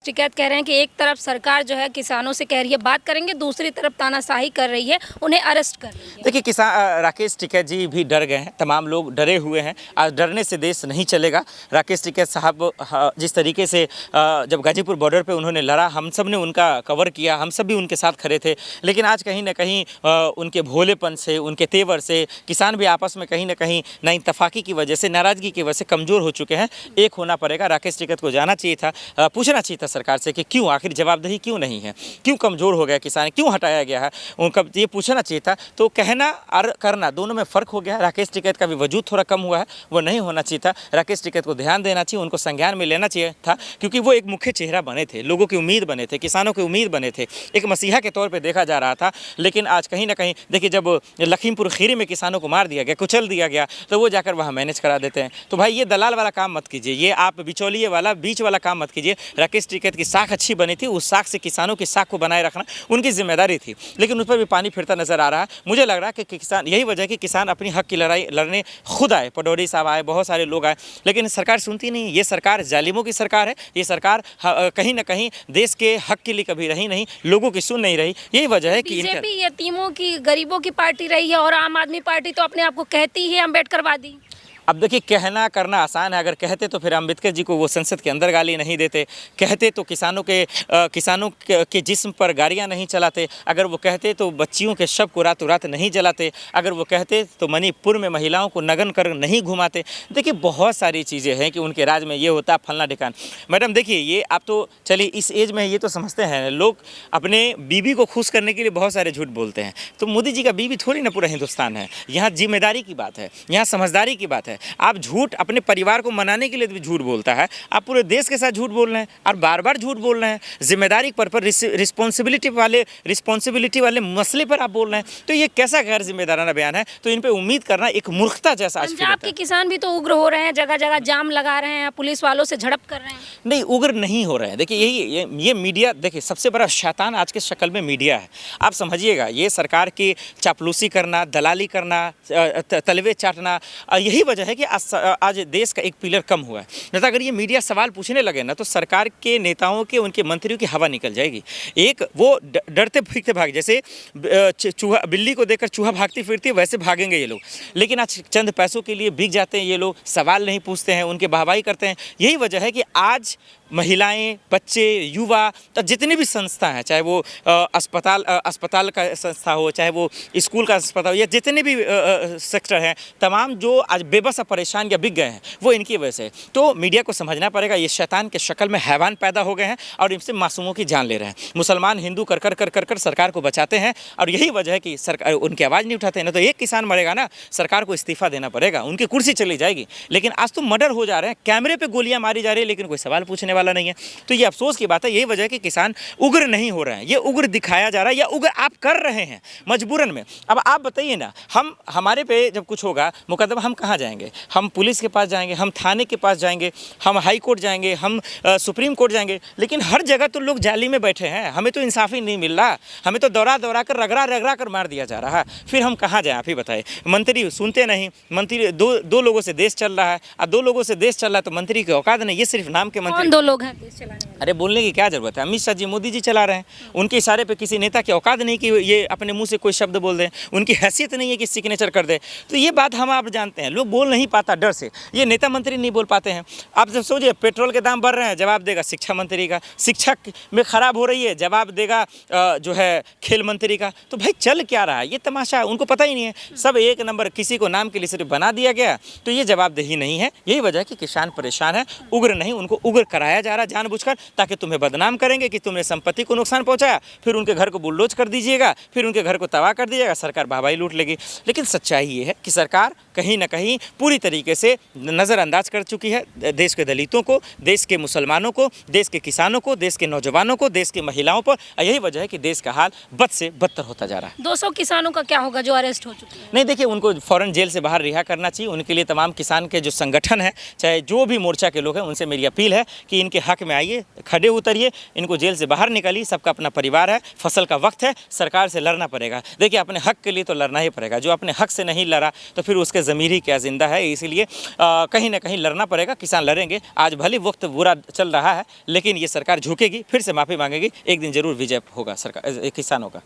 टिकैत कह रहे हैं कि एक तरफ सरकार जो है किसानों से कह रही है बात करेंगे, दूसरी तरफ तानाशाही कर रही है, उन्हें अरेस्ट कर रही है। देखिए किसान राकेश टिकैत जी भी डर गए हैं, तमाम लोग डरे हुए हैं। आज डरने से देश नहीं चलेगा। राकेश टिकैत साहब जिस तरीके से जब गाजीपुर बॉर्डर पे उन्होंने लड़ा, हम सब ने उनका कवर किया, हम सब भी उनके साथ खड़े थे। लेकिन आज कहीं ना कहीं उनके भोलेपन से, उनके तेवर से किसान भी आपस में कहीं ना कहीं नाइंतफाकी की वजह से, नाराज़गी की वजह से कमज़ोर हो चुके हैं। एक होना पड़ेगा। राकेश टिकैत को जाना चाहिए था, पूछना चाहिए था सरकार से कि क्यों, आखिर जवाबदेही क्यों नहीं है, क्यों कमज़ोर हो गया किसान, क्यों हटाया गया है, उनका ये पूछना चाहिए था। तो कहना और करना दोनों में फ़र्क हो गया है। राकेश टिकैत का भी वजूद थोड़ा कम हुआ है, वो नहीं होना चाहिए था। राकेश टिकैत को ध्यान देना चाहिए, उनको संज्ञान में लेना चाहिए था, क्योंकि वो एक मुख्य चेहरा बने थे, लोगों की उम्मीद बने थे, किसानों की उम्मीद बने थे, एक मसीहा के तौर पर देखा जा रहा था। लेकिन आज कहीं ना कहीं देखिए, जब लखीमपुर खीरी में किसानों को मार दिया गया, कुचल दिया गया, तो वो जाकर वहाँ मैनेज करा देते हैं। तो भाई ये दलाल वाला काम मत कीजिए, ये आप बिचौलिए वाला, बीच वाला काम मत कीजिए। राकेश टिकैत की साख अच्छी बनी थी, उस साख से किसानों की साख को बनाए रखना उनकी जिम्मेदारी थी, लेकिन उस पर भी पानी फिरता नजर आ रहा है। मुझे लग रहा है कि किसान, यही वजह है कि किसान अपनी हक की लड़ाई लड़ने खुद आए, पटौड़ी साहब आए, बहुत सारे लोग आए, लेकिन सरकार सुनती नहीं। ये सरकार जालिमों की सरकार है। ये सरकार कहीं ना कहीं देश के हक के लिए कभी रही नहीं, लोगों की सुन नहीं रही। यही वजह है कि बीजेपी यतीमों की, गरीबों की पार्टी रही है और आम आदमी पार्टी तो अपने आप को कहती है अम्बेडकरवादी। अब देखिए, कहना करना आसान है। अगर कहते तो फिर अम्बेडकर जी को वो संसद के अंदर गाली नहीं देते, कहते तो किसानों के जिस्म पर गाड़ियाँ नहीं चलाते, अगर वो कहते तो बच्चियों के शव को रातों रात नहीं जलाते, अगर वो कहते तो मणिपुर में महिलाओं को नग्न कर नहीं घुमाते। देखिए बहुत सारी चीज़ें हैं कि उनके राज में ये होता, फलना ठिकान। मैडम देखिए, ये आप तो चलिए इस एज में ये तो समझते हैं, लोग अपने बीवी को खुश करने के लिए बहुत सारे झूठ बोलते हैं। तो मोदी जी का बीवी थोड़ी ना पूरा हिंदुस्तान है। यहाँ जिम्मेदारी की बात है, यहाँ समझदारी की बात है। आप झूठ अपने परिवार को मनाने के लिए भी झूठ बोलता है, आप पूरे देश के साथ झूठ बोल रहे हैं और बार बार झूठ बोल रहे हैं। जिम्मेदारी पर रिस्पॉन्सिबिलिटी वाले मसले पर आप बोल रहे हैं, तो ये कैसा गैर जिम्मेदाराना बयान है। तो इन पे उम्मीद करना एक मूर्खता जैसा आज पंजाब के किसान भी तो उग्र हो रहे हैं, जगह जगह जाम लगा रहे हैं, पुलिस वालों से झड़प कर रहे हैं। नहीं, उग्र नहीं हो रहे हैं। देखिए ये मीडिया, देखिए सबसे बड़ा शैतान आज के शक्ल में मीडिया है। आप समझिएगा, ये सरकार की चापलूसी करना, दलाली करना, तलवे चाटना, यही वजह है कि आज देश का एक पिलर कम हुआ है। नहीं तो अगर ये मीडिया सवाल पूछने लगे ना, तो सरकार के नेताओं के, उनके मंत्रियों की हवा निकल जाएगी। एक वो डरते भीगते भाग, जैसे चूहा, बिल्ली को देखकर चूहा भागती फिरती है, वैसे भागेंगे ये लोग। लेकिन आज चंद पैसों के लिए बिक जाते हैं ये लोग, सवाल नहीं पूछते हैं, उनके वाहवाही करते हैं। यही वजह है कि आज महिलाएं, बच्चे, युवा, तो जितनी भी संस्था हैं, चाहे वो अस्पताल का संस्था हो, चाहे वो स्कूल का अस्पताल हो, या जितने भी सेक्टर हैं, तमाम जो आज बेबस परेशान या बिक गए हैं, वो इनकी वजह से। तो मीडिया को समझना पड़ेगा, ये शैतान के शक्ल में हैवान पैदा हो गए हैं और इनसे मासूमों की जान ले रहे हैं। मुसलमान हिंदू कर कर सरकार को बचाते हैं, और यही वजह है कि सरकार उनकी आवाज़ नहीं उठाते हैं। ना तो एक किसान मरेगा ना, सरकार को इस्तीफा देना पड़ेगा, उनकी कुर्सी चली जाएगी। लेकिन आज तो मर्डर हो जा रहे हैं, कैमरे पर गोलियाँ मारी जा रही है, लेकिन कोई सवाल पूछने वाला नहीं है। तो ये अफसोस की बात है। यही वजह है कि किसान उग्र नहीं हो रहे हैं, ये उग्र दिखाया जा रहा है, या उग्र आप कर रहे हैं मजबूरन में। अब आप बताइए ना, हमारे पे जब कुछ होगा मुकदमा, हम कहाँ जाएंगे? हम पुलिस के पास जाएंगे, हम थाने के पास जाएंगे, हम हाई कोर्ट जाएंगे, हम सुप्रीम कोर्ट जाएंगे, लेकिन हर जगह तो लोग जाली में बैठे हैं, हमें तो इंसाफी नहीं मिल रहा, हमें तो दौरा कर रगड़ा कर मार दिया जा रहा है। फिर हम कहाँ जाएँ? आप ही बताइए। मंत्री सुनते नहीं, मंत्री दो लोगों से देश चल रहा है, और दो लोगों से देश चल रहा है, तो मंत्री की औकात नहीं, ये सिर्फ नाम के मंत्री। दो लोग हैं देश चलाने वाले? अरे बोलने की क्या जरूरत है? अमित शाह जी, मोदी जी चला रहे हैं, उनके इशारे पे किसी नेता की औकात नहीं कि ये अपने मुंह से कोई शब्द बोल दें, उनकी हैसियत नहीं है कि सिग्नेचर कर दे। तो ये बात हम आप जानते हैं, लोग बोल नहीं पाता डर से, ये नेता मंत्री नहीं बोल पाते हैं। आप जब सोचिए, पेट्रोल के दाम बढ़ रहे हैं, जवाब देगा शिक्षा मंत्री का, शिक्षा में खराब हो रही है, जवाब देगा जो है खेल मंत्री का। तो भाई चल क्या रहा है? ये तमाशा है, उनको पता ही नहीं है, सब एक नंबर, किसी को नाम के लिए सिर्फ बना दिया गया। तो ये जवाबदेही नहीं है। यही वजह है कि किसान परेशान है। उग्र नहीं, उनको उग्र कराया जा रहा है जानबूझकर, ताकि तुम्हें बदनाम करेंगे कि तुमने संपत्ति को नुकसान पहुंचाया, फिर उनके घर को बुलडोज कर दीजिएगा, फिर उनके घर को तबाह कर दीजिएगा, सरकार वाहवाही लूट लेगी। लेकिन सच्चाई ये है कि सरकार कहीं ना कहीं पूरी तरीके से नज़रअंदाज कर चुकी है देश के दलितों को, देश के मुसलमानों को, देश के किसानों को, देश के नौजवानों को, देश की महिलाओं पर। यही वजह है कि देश का हाल बद से बदतर होता जा रहा है। 200 किसानों का क्या होगा जो अरेस्ट हो चुके हैं? नहीं देखिए, उनको फ़ौरन जेल से बाहर रिहा करना चाहिए। उनके लिए तमाम किसान के जो संगठन है, चाहे जो भी मोर्चा के लोग हैं, उनसे मेरी अपील है कि इनके हक में आइए, खड़े उतरिए, इनको जेल से बाहर निकालिए। सबका अपना परिवार है, फसल का वक्त है, सरकार से लड़ना पड़ेगा। देखिए, अपने हक के लिए तो लड़ना ही पड़ेगा। जो अपने हक से नहीं लड़ा, तो फिर उसके ज़मीर ही क्या ज़िंदा है, इसीलिए कहीं ना कहीं लड़ना पड़ेगा, किसान लड़ेंगे। आज भले वक्त बुरा चल रहा है, लेकिन ये सरकार झुकेगी, फिर से माफ़ी मांगेगी, एक दिन जरूर विजय होगा सरकार किसानों का।